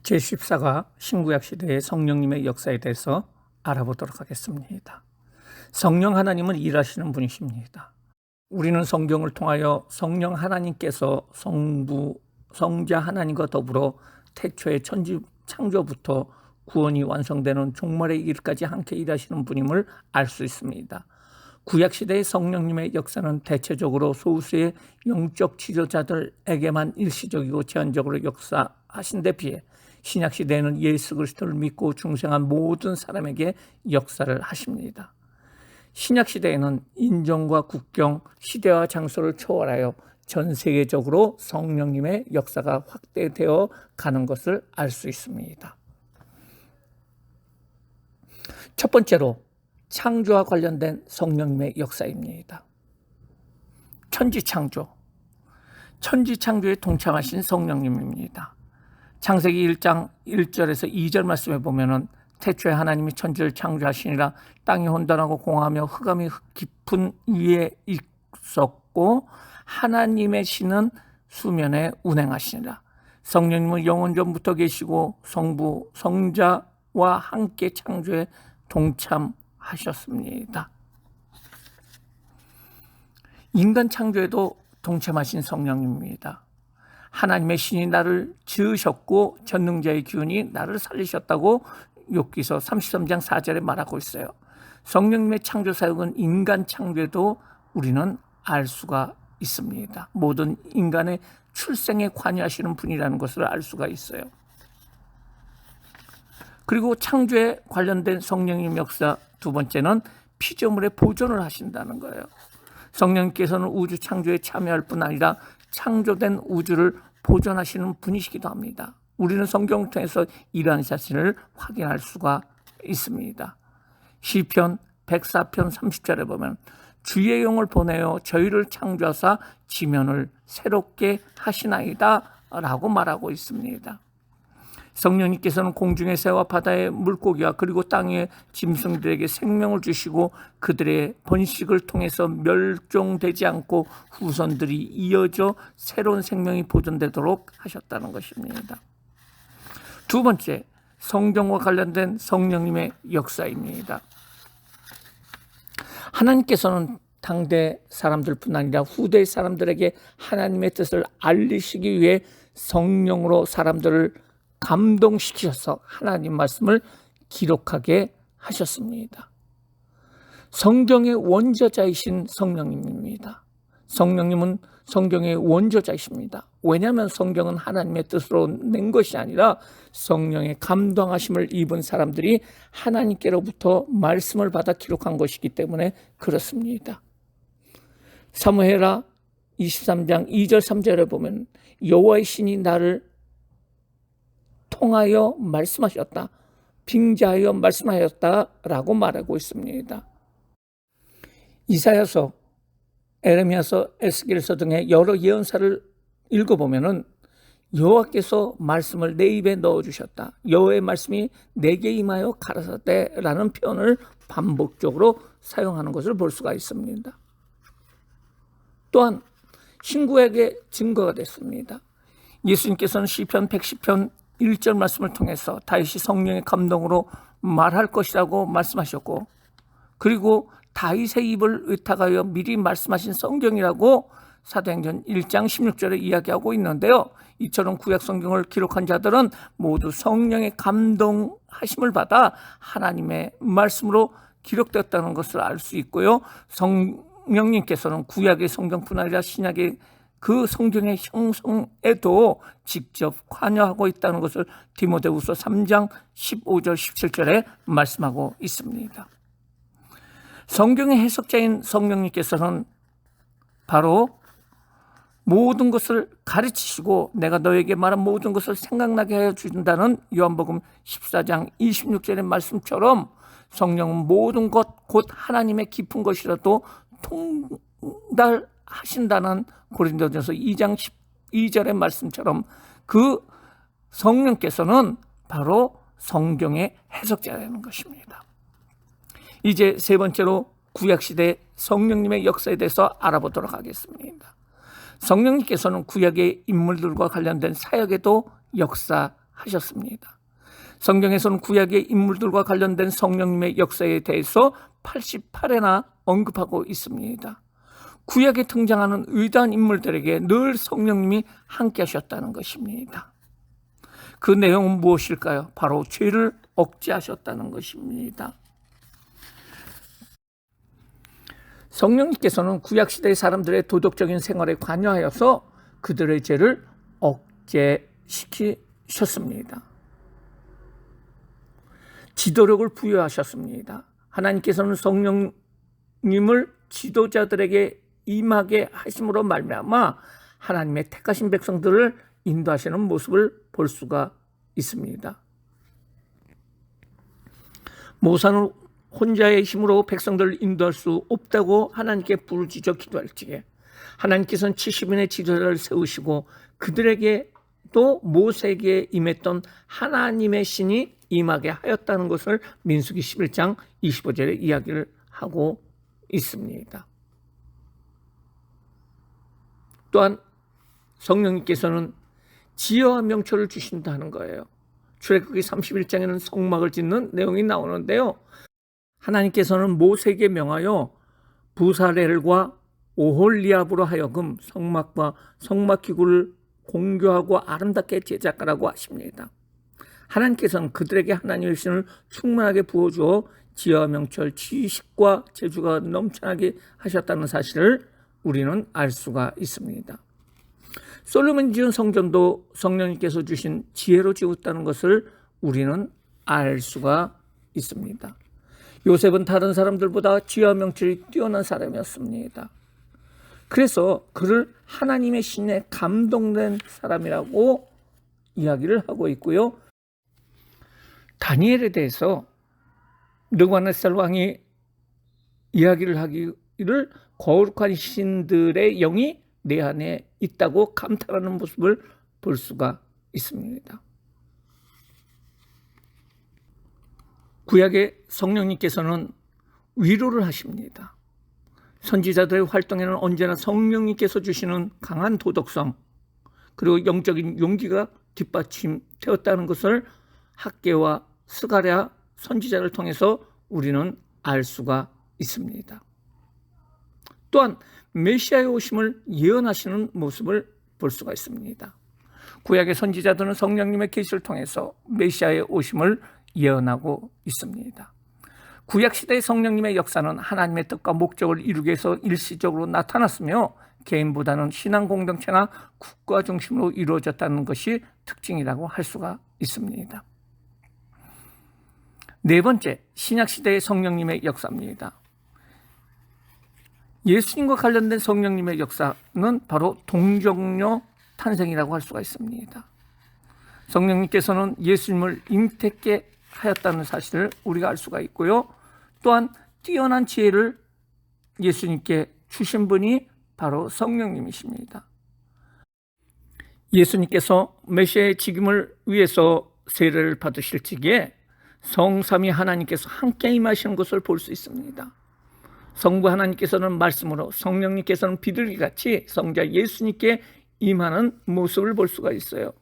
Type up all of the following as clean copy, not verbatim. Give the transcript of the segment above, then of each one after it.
제14가 신구약 시대의 성령님의 역사에 대해서 알아보도록 하겠습니다. 성령 하나님은 일하시는 분이십니다. 우리는 성경을 통하여 성령 하나님께서 성부, 성자 하나님과 더불어 태초의 천지 창조부터 구원이 완성되는 종말의 일까지 함께 일하시는 분임을 알 수 있습니다. 구약시대의 성령님의 역사는 대체적으로 소수의 영적 지도자들에게만 일시적이고 제한적으로 역사하신 데 비해 신약시대에는 예수 그리스도를 믿고 중생한 모든 사람에게 역사를 하십니다. 신약시대에는 인종과 국경, 시대와 장소를 초월하여 전 세계적으로 성령님의 역사가 확대되어 가는 것을 알 수 있습니다. 첫 번째로 창조와 관련된 성령님의 역사입니다. 천지창조에 동참하신 성령님입니다. 창세기 1장 1절에서 2절 말씀에 보면은 태초에 하나님이 천지를 창조하시니라. 땅이 혼돈하고 공허하며 흑암이 깊은 위에 있었고 하나님의 신은 수면에 운행하시니라. 성령님은 영원 전부터 계시고 성부, 성자와 함께 창조에 동참하셨습니다. 인간 창조에도 동참하신 성령님입니다. 하나님의 신이 나를 지으셨고 전능자의 기운이 나를 살리셨다고 욥기서 33장 4절에 말하고 있어요. 성령님의 창조 사역은 인간 창조에도 우리는 알 수가 있습니다. 모든 인간의 출생에 관여하시는 분이라는 것을 알 수가 있어요. 그리고 창조에 관련된 성령님 역사 두 번째는 피조물의 보존을 하신다는 거예요. 성령님께서는 우주 창조에 참여할 뿐 아니라 창조된 우주를 보존하시는 분이시기도 합니다. 우리는 성경을 통해서 이러한 사실을 확인할 수가 있습니다. 시편 104편 30절에 보면 주의 영을 보내어 저희를 창조하사 지면을 새롭게 하시나이다 라고 말하고 있습니다. 성령님께서는 공중의 새와 바다의 물고기와 그리고 땅의 짐승들에게 생명을 주시고 그들의 번식을 통해서 멸종되지 않고 후손들이 이어져 새로운 생명이 보존되도록 하셨다는 것입니다. 두 번째, 성경과 관련된 성령님의 역사입니다. 하나님께서는 당대 사람들뿐 아니라 후대 사람들에게 하나님의 뜻을 알리시기 위해 성령으로 사람들을 감동시키셔서 하나님 말씀을 기록하게 하셨습니다. 성경의 원저자이신 성령님입니다. 성령님은 성경의 원저자이십니다. 왜냐하면 성경은 하나님의 뜻으로 낸 것이 아니라 성령의 감동하심을 입은 사람들이 하나님께로부터 말씀을 받아 기록한 것이기 때문에 그렇습니다. 사무엘하 23장 2절 3절에 보면 여호와의 신이 나를 통하여 말씀하셨다. 빙자하여 말씀하였다라고 말하고 있습니다. 이사야서, 에레미야서, 에스겔서 등의 여러 예언사를 읽어보면은 여호와께서 말씀을 내 입에 넣어주셨다. 여호와의 말씀이 내게 임하여 가라사대라는 표현을 반복적으로 사용하는 것을 볼 수가 있습니다. 또한 신구약의 증거가 됐습니다. 예수님께서는 시편 110편 1절 말씀을 통해서 다윗이 성령의 감동으로 말할 것이라고 말씀하셨고 그리고 다윗의 입을 의탁하여 미리 말씀하신 성경이라고 사도행전 1장 16절에 이야기하고 있는데요. 이처럼 구약 성경을 기록한 자들은 모두 성령의 감동하심을 받아 하나님의 말씀으로 기록되었다는 것을 알 수 있고요. 성령님께서는 구약의 성경뿐 아니라 신약의 그 성경의 형성에도 직접 관여하고 있다는 것을 디모데후서 3장 15절 17절에 말씀하고 있습니다. 성경의 해석자인 성령님께서는 바로 모든 것을 가르치시고 내가 너에게 말한 모든 것을 생각나게 하여 준다는 요한복음 14장 26절의 말씀처럼 성령은 모든 것 곧 하나님의 깊은 것이라도 통달하신다는 고린도전서 2장 12절의 말씀처럼 그 성령께서는 바로 성경의 해석자라는 것입니다. 이제 세 번째로 구약시대 성령님의 역사에 대해서 알아보도록 하겠습니다. 성령님께서는 구약의 인물들과 관련된 사역에도 역사하십니다. 하셨습니다. 성경에서는 구약의 인물들과 관련된 성령님의 역사에 대해서 88회나 언급하고 있습니다. 구약에 등장하는 위대한 인물들에게 늘 성령님이 함께 하셨다는 것입니다. 그 내용은 무엇일까요? 바로 죄를 억제하셨다는 것입니다. 성령님께서는 구약시대의 사람들의 도덕적인 생활에 관여하여서 그들의 죄를 억제시키셨습니다. 지도력을 부여하셨습니다. 하나님께서는 성령님을 지도자들에게 임하게 하심으로 말미암아 하나님의 택하신 백성들을 인도하시는 모습을 볼 수가 있습니다. 모세는 혼자의 힘으로 백성들을 인도할 수 없다고 하나님께 부르짖어 기도할 적에 하나님께서는 70인의 지도자를 세우시고 그들에게도 모세에게 임했던 하나님의 신이 임하게 하였다는 것을 민수기 11장 25절에 이야기를 하고 있습니다. 또한 성령님께서는 지혜와 명철을 주신다는 거예요. 출애굽기 31장에는 성막을 짓는 내용이 나오는데요. 하나님께서는 모세에게 명하여 부사렐과 오홀리압으로 하여금 성막과 성막 기구를 공교하고 아름답게 제작하라고 하십니다. 하나님께서는 그들에게 하나님의 신을 충만하게 부어주어 지혜와 명철, 지식과 재주가 넘쳐나게 하셨다는 사실을 우리는 알 수가 있습니다. 솔로몬이 지은 성전도 성령님께서 주신 지혜로 지었다는 것을 우리는 알 수가 있습니다. 요셉은 다른 사람들보다 지혜와 명철이 뛰어난 사람이었습니다. 그래서 그를 하나님의 신에 감동된 사람이라고 이야기를 하고 있고요. 다니엘에 대해서 느부갓네살 왕이 이야기를 하기를 거룩한 신들의 영이 내 안에 있다고 감탄하는 모습을 볼 수가 있습니다. 구약의 성령님께서는 위로를 하십니다. 선지자들의 활동에는 언제나 성령님께서 주시는 강한 도덕성 그리고 영적인 용기가 뒷받침되었다는 것을 학개와 스가랴 선지자를 통해서 우리는 알 수가 있습니다. 또한 메시아의 오심을 예언하시는 모습을 볼 수가 있습니다. 구약의 선지자들은 성령님의 계시를 통해서 메시아의 오심을 예언하고 있습니다. 구약시대의 성령님의 역사는 하나님의 뜻과 목적을 이루기 위해서 일시적으로 나타났으며 개인보다는 신앙 공동체나 국가 중심으로 이루어졌다는 것이 특징이라고 할 수가 있습니다. 네 번째, 신약시대의 성령님의 역사입니다. 예수님과 관련된 성령님의 역사는 바로 동정녀 탄생이라고 할 수가 있습니다. 성령님께서는 예수님을 잉태케 하였다는 사실을 우리가 알 수가 있고요. 또한 뛰어난 지혜를 예수님께 주신 분이 바로 성령님이십니다. 예수님께서 메시아의 직임을 위해서 세례를 받으실 적에 성삼위 하나님께서 함께 임하시는 것을 볼 수 있습니다. 성부 하나님께서는 말씀으로 성령님께서는 비둘기같이 성자 예수님께 임하는 모습을 볼 수가 있어요.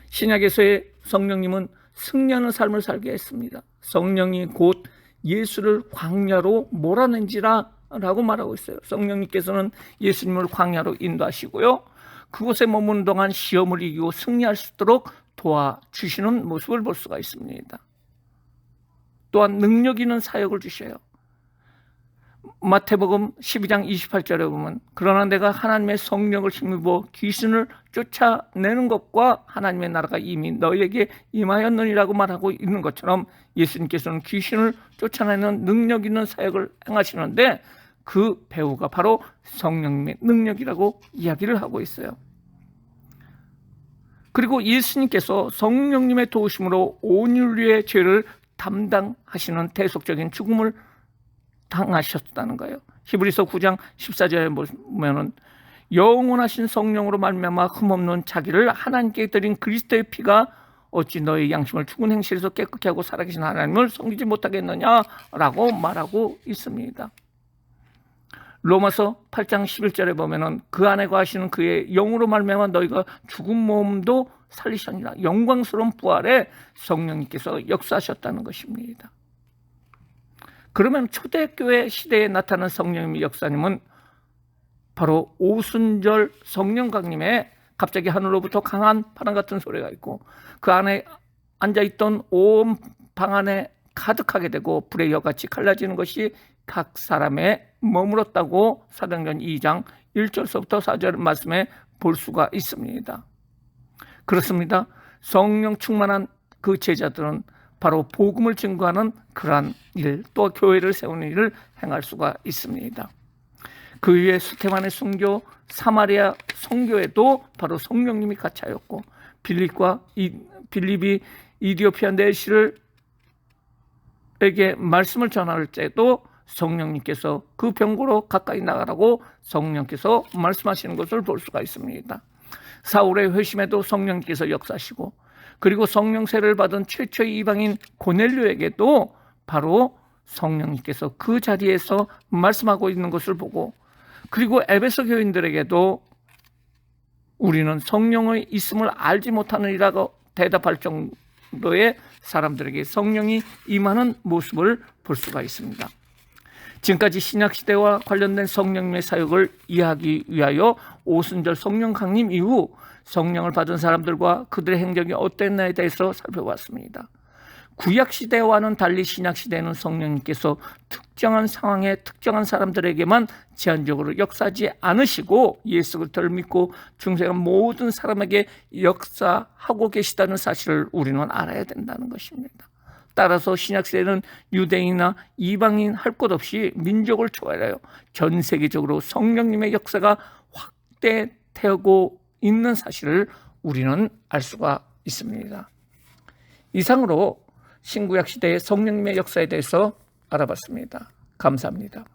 신약에서의 성령님은 승리하는 삶을 살게 했습니다. 성령이 곧 예수를 광야로 몰아낸지라 라고 말하고 있어요. 성령님께서는 예수님을 광야로 인도하시고요. 그곳에 머무는 동안 시험을 이기고 승리할 수 있도록 도와주시는 모습을 볼 수가 있습니다. 또한 능력 있는 사역을 주셔요. 마태복음 12장 28절에 보면 그러나 내가 하나님의 성령을 힘입어 귀신을 쫓아내는 것과 하나님의 나라가 이미 너희에게 임하였느니라고 말하고 있는 것처럼 예수님께서는 귀신을 쫓아내는 능력 있는 사역을 행하시는데 그 배후가 바로 성령님의 능력이라고 이야기를 하고 있어요. 그리고 예수님께서 성령님의 도우심으로 온 인류의 죄를 담당하시는 대속적인 죽음을 당하셨다는 거예요. 히브리서 9장 14절에 보면은 영원하신 성령으로 말미암아 흠없는 자기를 하나님께 드린 그리스도의 피가 어찌 너의 양심을 죽은 행실에서 깨끗게 하고 살아계신 하나님을 섬기지 못하겠느냐라고 말하고 있습니다. 로마서 8장 11절에 보면은 그 안에 거하시는 그의 영으로 말미암아 너희가 죽은 몸도 살리셨느니라. 영광스러운 부활에 성령님께서 역사하셨다는 것입니다. 그러면 초대교회 시대에 나타난 성령님의 역사님은 바로 오순절 성령 강림에 갑자기 하늘로부터 강한 바람 같은 소리가 있고 그 안에 앉아있던 온 방 안에 가득하게 되고 불의 여같이 갈라지는 것이 각 사람에 머물었다고 사도행전 2장 1절서부터 4절 말씀에 볼 수가 있습니다. 그렇습니다. 성령 충만한 그 제자들은 바로 복음을 증거하는 그러한 일, 또 교회를 세우는 일을 행할 수가 있습니다. 그 위에 스테반의 순교, 사마리아 선교에도 바로 성령님이 같이 하였고 빌립이 이디오피아 내시를에게 말씀을 전할 때도 성령님께서 그 병고로 가까이 나가라고 성령께서 말씀하시는 것을 볼 수가 있습니다. 사울의 회심에도 성령님께서 역사하시고 그리고 성령세를 받은 최초의 이방인 고넬료에게도 바로 성령님께서 그 자리에서 말씀하고 있는 것을 보고 그리고 에베소 교인들에게도 우리는 성령의 있음을 알지 못하느니라고 대답할 정도의 사람들에게 성령이 임하는 모습을 볼 수가 있습니다. 지금까지 신약시대와 관련된 성령님의 사역을 이해하기 위하여 오순절 성령 강림 이후 성령을 받은 사람들과 그들의 행적이 어땠나에 대해서 살펴봤습니다. 구약시대와는 달리 신약시대에는 성령님께서 특정한 상황에 특정한 사람들에게만 제한적으로 역사하지 않으시고 예수 그리스도를 믿고 중생한 모든 사람에게 역사하고 계시다는 사실을 우리는 알아야 된다는 것입니다. 따라서 신약시대는 유대인이나 이방인 할 것 없이 민족을 초월하여 전 세계적으로 성령님의 역사가 확대되고 있는 사실을 우리는 알 수가 있습니다. 이상으로 신구약 시대의 성령님의 역사에 대해서 알아봤습니다. 감사합니다.